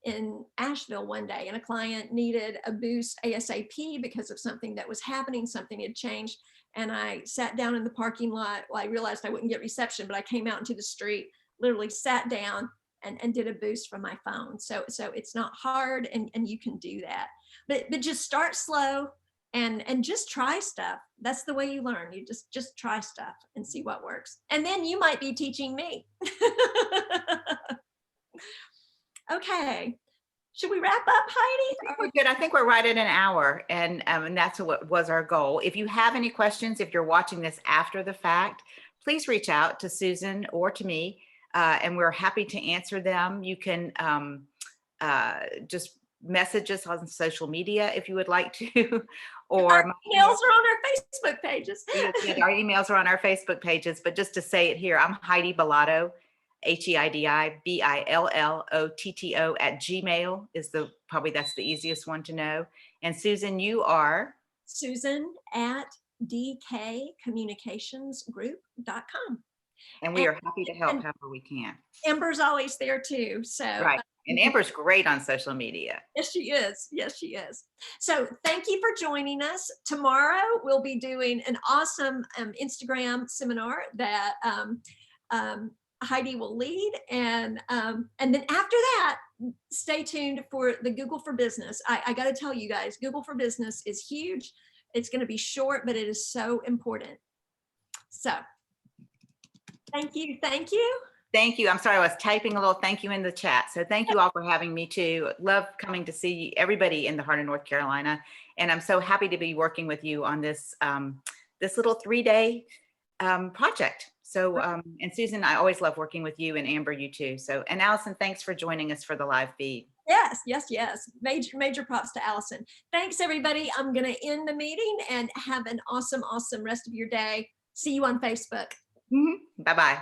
in Asheville one day, and a client needed a boost ASAP because of something that was happening, something had changed. And I sat down in the parking lot. Well, I realized I wouldn't get reception, but I came out into the street, literally sat down and did a boost from my phone. So it's not hard, and you can do that. But just start slow and just try stuff. That's the way you learn. You just try stuff and see what works. And then you might be teaching me. Okay. Should we wrap up, Heidi? We're good. I think we're right at an hour, and that's what was our goal. If you have any questions, if you're watching this after the fact, please reach out to Susan or to me, and we're happy to answer them. You can just message us on social media if you would like to, or our emails are on our Facebook pages. Our emails are on our Facebook pages, but just to say it here, I'm Heidi Bellotto. HeidiBillotto @gmail is probably that's the easiest one to know. And Susan, you are? Susan at dkcommunicationsgroup.com. And we And, are happy to help and however we can. Amber's always there too. So Right. And Amber's great on social media. yes, she is. Yes, she is. So thank you for joining us. Tomorrow we'll be doing an awesome Instagram seminar that Heidi will lead, and then after that, stay tuned for the Google for Business. I got to tell you guys, Google for Business is huge. It's going to be short, but it is so important. So thank you. Thank you. Thank you. I'm sorry, I was typing a little thank you in the chat. So thank you all for having me too. Love coming to see everybody in the heart of North Carolina. And I'm so happy to be working with you on this, this little 3-day project. So, and Susan, I always love working with you, and Amber, you too. So, and Allison, thanks for joining us for the live feed. Yes, yes, yes. Major props to Allison. Thanks, everybody. I'm going to end the meeting, and have an awesome, awesome rest of your day. See you on Facebook. Bye-bye.